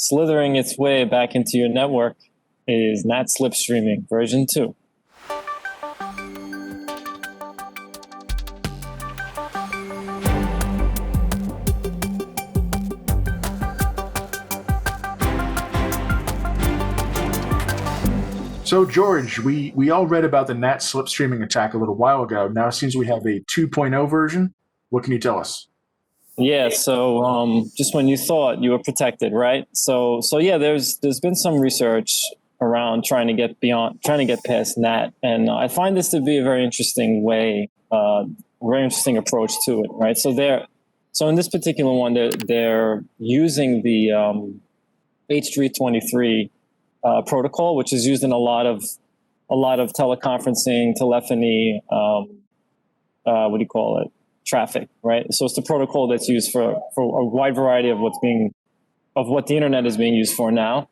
slithering its way back into your network is NAT Slipstreaming version 2. So, George, we all read about the NAT slipstreaming attack a little while ago. Now it seems we have a 2.0 version. What can you tell us? Yeah, so just when you thought you were protected, right? So yeah, there's been some research around trying to get past NAT, and I find this to be a very interesting way, very interesting approach to it, right? So in this particular one, they're using the H323 protocol, which is used in a lot of teleconferencing, telephony, traffic, right? So it's the protocol that's used for a wide variety of what the internet is being used for now.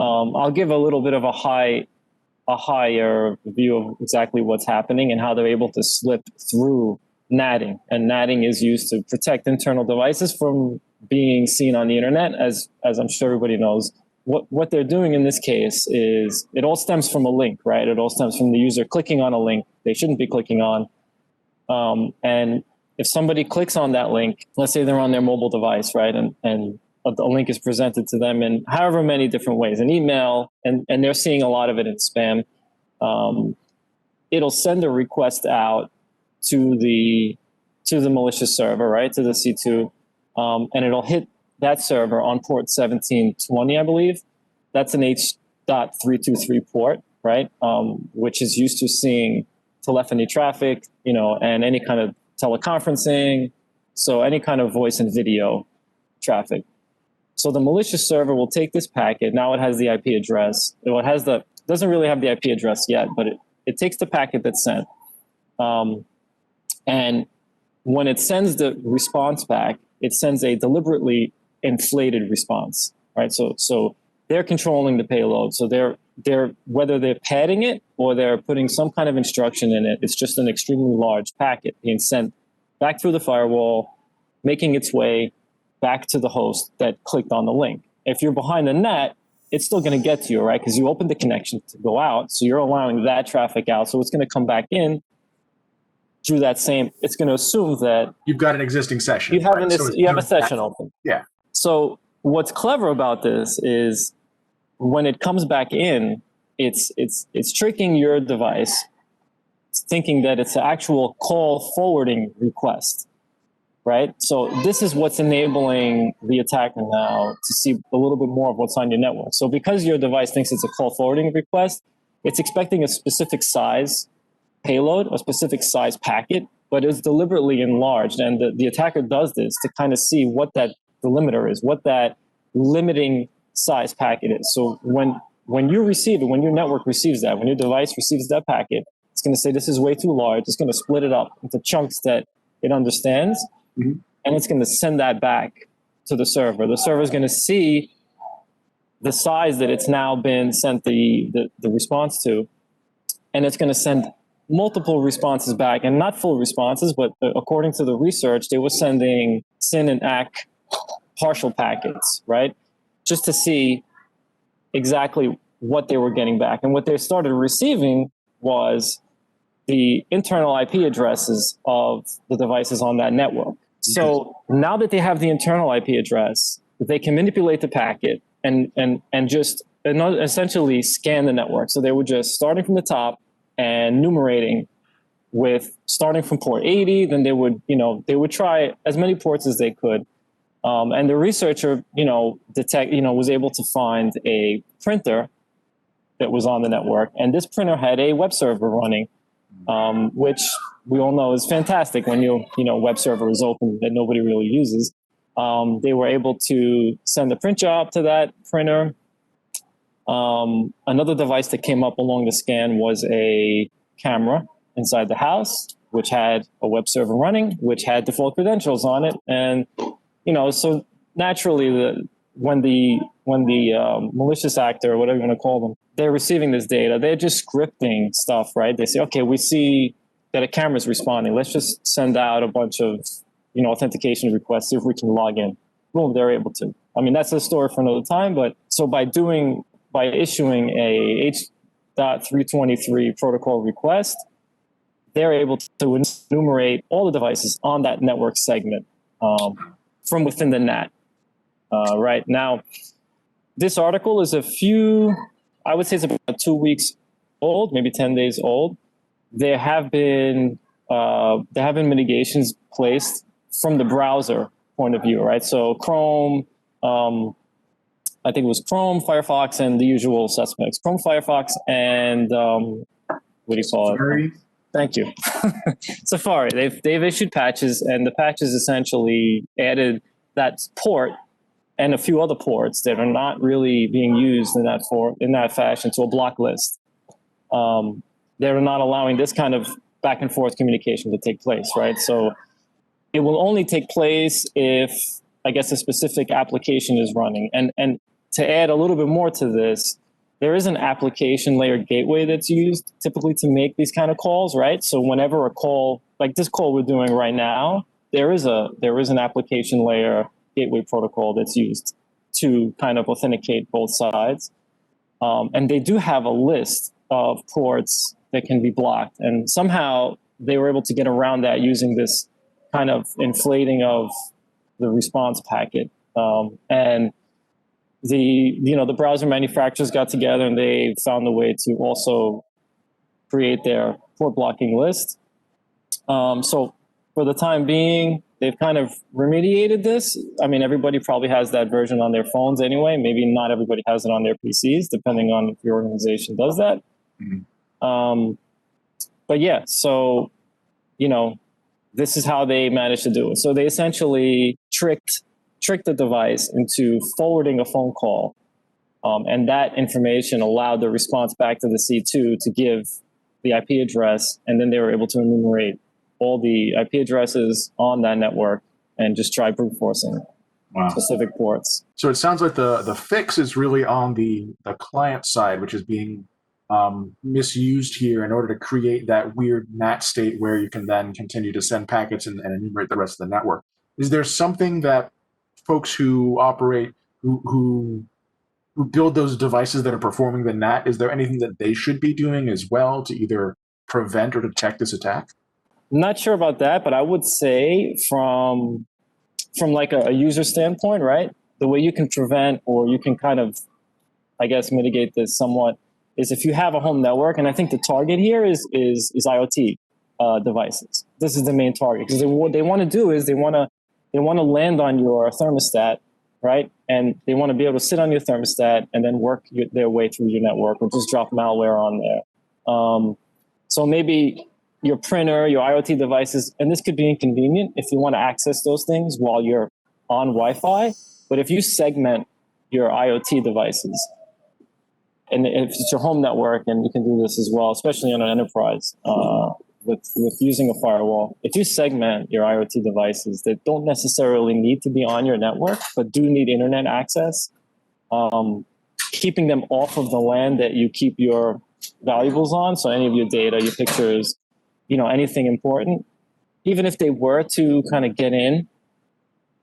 I'll give a little bit of a higher view of exactly what's happening and how they're able to slip through natting. And natting is used to protect internal devices from being seen on the internet, as I'm sure everybody knows. What they're doing in this case is it all stems from a link, right? It all stems from the user clicking on a link they shouldn't be clicking on. And if somebody clicks on that link, let's say they're on their mobile device, right? And a link is presented to them in however many different ways, an email, and they're seeing a lot of it in spam. It'll send a request out to the malicious server, right? To the C2, and it'll hit that server on port 1720, I believe. That's an H.323 port, right? Which is used to seeing telephony traffic, and any kind of teleconferencing, so any kind of voice and video traffic. So the malicious server will take this packet. Now it has the IP address. It doesn't really have the IP address yet, but it takes the packet that's sent. And when it sends the response back, it sends a deliberately inflated response, right? So they're controlling the payload. So they're whether they're padding it or they're putting some kind of instruction in it, it's just an extremely large packet being sent back through the firewall, making its way back to the host that clicked on the link. If you're behind the net, it's still going to get to you, right? Because you opened the connection to go out, so you're allowing that traffic out. So it's going to come back in through that same. It's going to assume that you've got an existing session. You have a session open. Yeah. So what's clever about this is when it comes back in, it's tricking your device, thinking that it's an actual call forwarding request, right? So this is what's enabling the attacker now to see a little bit more of what's on your network. So because your device thinks it's a call forwarding request, it's expecting a specific size payload, a specific size packet, but it's deliberately enlarged. And the attacker does this to kind of see what that delimiter is, what that limiting size packet is. So when you receive it, when your network receives that, when your device receives that packet, it's going to say this is way too large. It's going to split it up into chunks that it understands, and it's going to send that back to the server. The server is going to see the size that it's now been sent the response to, and it's going to send multiple responses back, and not full responses, but according to the research, they were sending SYN and ACK partial packets, right? Just to see exactly what they were getting back. And what they started receiving was the internal IP addresses of the devices on that network. So now that they have the internal IP address, they can manipulate the packet and just essentially scan the network. So they were just starting from the top and numerating with starting from port 80, then they would try as many ports as they could. And the researcher, was able to find a printer that was on the network, and this printer had a web server running, which we all know is fantastic when web server is open that nobody really uses. They were able to send a print job to that printer. Another device that came up along the scan was a camera inside the house, which had a web server running, which had default credentials on it, and so naturally, when the malicious actor, or whatever you want to call them, they're receiving this data, they're just scripting stuff, right? They say, okay, we see that a camera's responding. Let's just send out a bunch of authentication requests, see if we can log in. Boom, they're able to. I mean, that's a story for another time. But so by issuing a H.323 protocol request, they're able to enumerate all the devices on that network segment from within the NAT. Right now, this article is I would say it's about 2 weeks old, maybe 10 days old. There have been mitigations placed from the browser point of view, right? So Chrome, I think it was Chrome, Firefox, and the usual suspects. Chrome, Firefox, and what do you call Safari. it? Thank you. Safari. They've issued patches, and the patches essentially added that port and a few other ports that are not really being used in that fashion to a block list. They're not allowing this kind of back and forth communication to take place, right? So it will only take place if, I guess, a specific application is running. And to add a little bit more to this, there is an application layer gateway that's used typically to make these kind of calls, right? So whenever a call, like this call we're doing right now, there is an application layer gateway protocol that's used to kind of authenticate both sides. And they do have a list of ports that can be blocked. And somehow they were able to get around that using this kind of inflating of the response packet. And the browser manufacturers got together and they found a way to also create their port blocking list. So for the time being, they've kind of remediated this. I mean, everybody probably has that version on their phones anyway. Maybe not everybody has it on their PCs, depending on if your organization does that. Mm-hmm. But yeah, so, this is how they managed to do it. So they essentially tricked the device into forwarding a phone call. And that information allowed the response back to the C2 to give the IP address. And then they were able to enumerate all the IP addresses on that network and just try brute forcing specific ports. So it sounds like the fix is really on the client side, which is being misused here in order to create that weird NAT state where you can then continue to send packets and enumerate the rest of the network. Is there something that folks who operate, who build those devices that are performing the NAT, is there anything that they should be doing as well to either prevent or detect this attack? I'm not sure about that, but I would say from like a user standpoint, right? The way you can prevent or you can kind of, I guess, mitigate this somewhat is if you have a home network, and I think the target here is IoT devices. This is the main target because what they want to do is they want to land on your thermostat, right? And they want to be able to sit on your thermostat and then work their way through your network or just drop malware on there. So maybe your printer, your IoT devices, and this could be inconvenient if you want to access those things while you're on Wi-Fi. But if you segment your IoT devices, and if it's your home network, and you can do this as well, especially on an enterprise with using a firewall. If you segment your IoT devices that don't necessarily need to be on your network, but do need internet access, keeping them off of the LAN that you keep your valuables on, so any of your data, your pictures, anything important, even if they were to kind of get in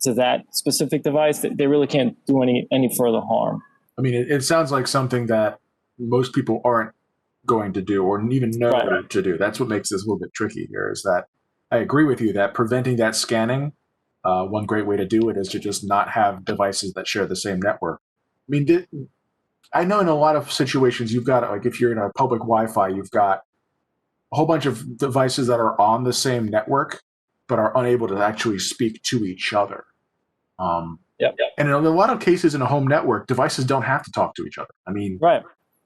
to that specific device, they really can't do any further harm. I mean, it sounds like something that most people aren't going to do or even know to do. That's what makes this a little bit tricky here, is that I agree with you that preventing that scanning, one great way to do it is to just not have devices that share the same network. I mean, I know in a lot of situations you've got, like if you're in a public Wi-Fi, you've got a whole bunch of devices that are on the same network but are unable to actually speak to each other. And in a lot of cases in a home network, devices don't have to talk to each other. I mean,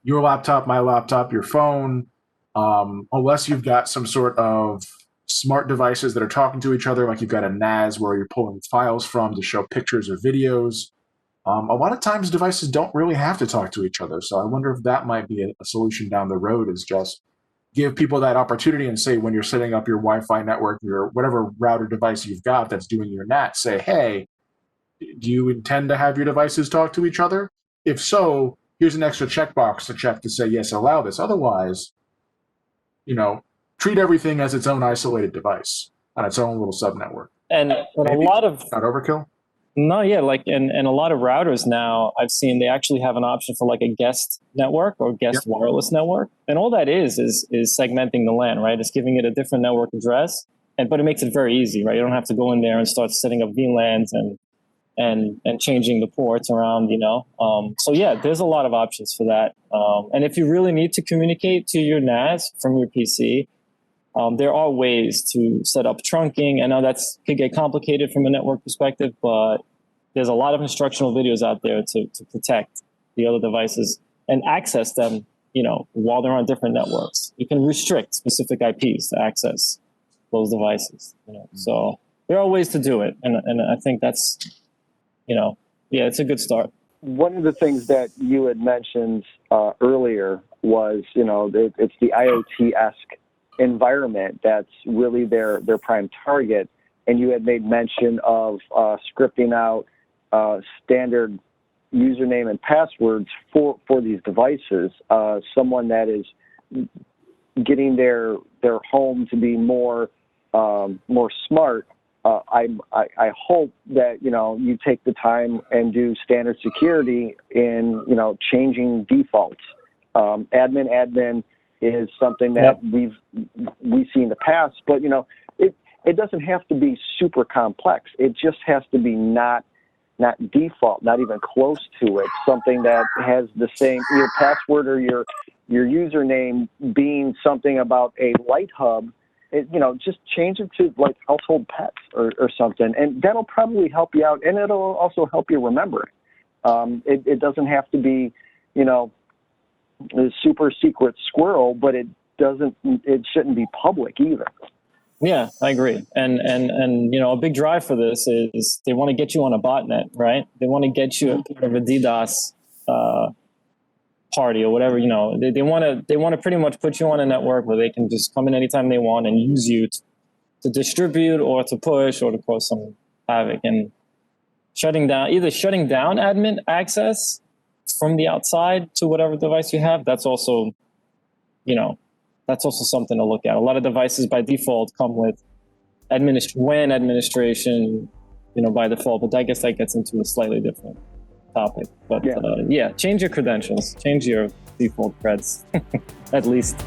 your laptop, my laptop, your phone, unless you've got some sort of smart devices that are talking to each other, like you've got a NAS where you're pulling files from to show pictures or videos. A lot of times devices don't really have to talk to each other. So I wonder if that might be a solution down the road, is just give people that opportunity and say, when you're setting up your Wi-Fi network, your whatever router device you've got that's doing your NAT, say, hey, do you intend to have your devices talk to each other? If so, here's an extra checkbox to check to say, yes, allow this. Otherwise, treat everything as its own isolated device on its own little subnetwork. And a lot of not overkill. No, yeah, like and a lot of routers now I've seen they actually have an option for like a guest network or guest wireless network, and all that is segmenting the LAN, right? It's giving it a different network address, but it makes it very easy, right? You don't have to go in there and start setting up VLANs and changing the ports around, So yeah, there's a lot of options for that. And if you really need to communicate to your NAS from your PC, there are ways to set up trunking. I know could get complicated from a network perspective, but there's a lot of instructional videos out there to protect the other devices and access them, while they're on different networks. You can restrict specific IPs to access those devices, So there are ways to do it. And I think that's, it's a good start. One of the things that you had mentioned earlier was, it's the IoT-esque environment that's really their prime target, and you had made mention of scripting out standard username and passwords for these devices. Someone that is getting their home to be more smart. I hope that you take the time and do standard security in changing defaults. Admin is something that we've seen in the past, but it doesn't have to be super complex. It just has to be not default, not even close to it. Something that has the same your password or your username being something about a light hub. Just change it to like household pets or something, and that'll probably help you out, and it'll also help you remember it. It doesn't have to be a super secret squirrel, but it shouldn't be public either. Yeah, I agree. And a big drive for this is they want to get you on a botnet, right? They want to get you a part of a DDoS party or whatever. They want to pretty much put you on a network where they can just come in anytime they want and use you to distribute or to push or to cause some havoc. And either shutting down admin access from the outside to whatever device you have, that's also something to look at. A lot of devices by default come with WAN administration, by default, but I guess that gets into a slightly different topic. But change your credentials, change your default creds, at least.